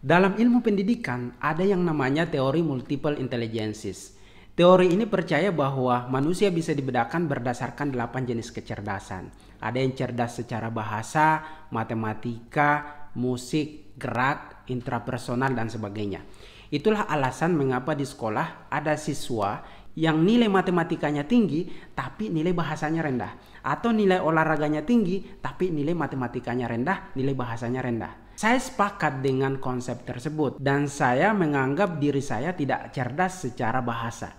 Dalam ilmu pendidikan ada yang namanya teori multiple intelligences. Teori ini percaya bahwa manusia bisa dibedakan berdasarkan 8 jenis kecerdasan. Ada yang cerdas secara bahasa, matematika, musik, gerak, intrapersonal, dan sebagainya. Itulah alasan mengapa di sekolah ada siswa yang nilai matematikanya tinggi tapi nilai bahasanya rendah. Atau nilai olahraganya tinggi tapi nilai matematikanya rendah, nilai bahasanya rendah. Saya sepakat dengan konsep tersebut dan saya menganggap diri saya tidak cerdas secara bahasa.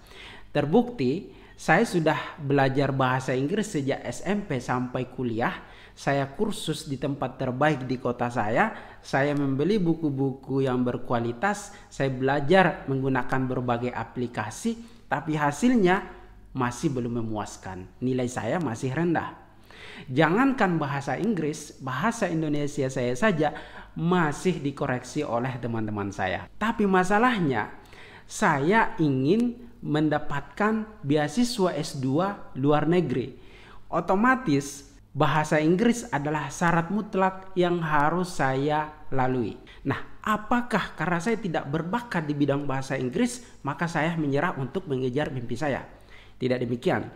Terbukti, saya sudah belajar bahasa Inggris sejak SMP sampai kuliah. Saya kursus di tempat terbaik di kota saya membeli buku-buku yang berkualitas, saya belajar menggunakan berbagai aplikasi, tapi hasilnya masih belum memuaskan. Nilai saya masih rendah. Jangankan bahasa Inggris, bahasa Indonesia saya saja masih dikoreksi oleh teman-teman saya. Tapi masalahnya, saya ingin mendapatkan beasiswa S2 luar negeri. Otomatis bahasa Inggris adalah syarat mutlak yang harus saya lalui. Nah, apakah karena saya tidak berbakat di bidang bahasa Inggris, maka saya menyerah untuk mengejar mimpi saya? Tidak demikian.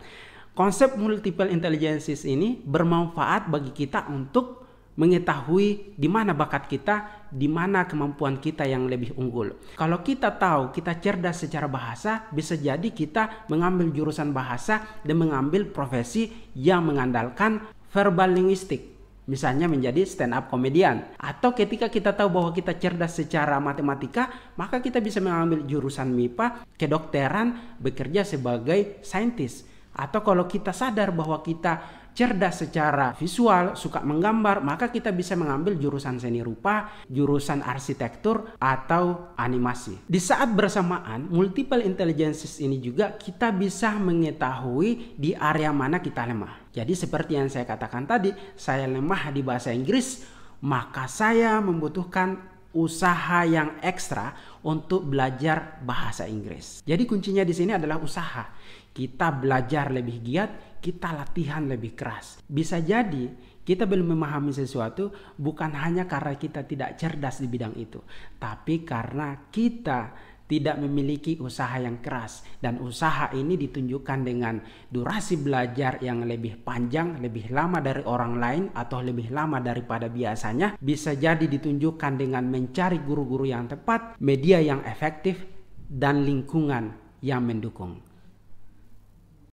Konsep multiple intelligences ini bermanfaat bagi kita untuk mengetahui di mana bakat kita, di mana kemampuan kita yang lebih unggul. Kalau kita tahu kita cerdas secara bahasa, bisa jadi kita mengambil jurusan bahasa dan mengambil profesi yang mengandalkan verbal linguistik. Misalnya menjadi stand up comedian. Atau ketika kita tahu bahwa kita cerdas secara matematika, maka kita bisa mengambil jurusan MIPA, kedokteran, bekerja sebagai saintis. Atau kalau kita sadar bahwa kita cerdas secara visual, suka menggambar, maka kita bisa mengambil jurusan seni rupa, jurusan arsitektur, atau animasi. Di saat bersamaan, multiple intelligences ini juga kita bisa mengetahui di area mana kita lemah. Jadi seperti yang saya katakan tadi, saya lemah di bahasa Inggris, maka saya membutuhkan usaha yang ekstra untuk belajar bahasa Inggris. Jadi kuncinya di sini adalah usaha. Kita belajar lebih giat, kita latihan lebih keras. Bisa jadi kita belum memahami sesuatu bukan hanya karena kita tidak cerdas di bidang itu, tapi karena kita tidak memiliki usaha yang keras. Dan usaha ini ditunjukkan dengan durasi belajar yang lebih panjang, lebih lama dari orang lain, atau lebih lama daripada biasanya. Bisa jadi ditunjukkan dengan mencari guru-guru yang tepat, media yang efektif, dan lingkungan yang mendukung.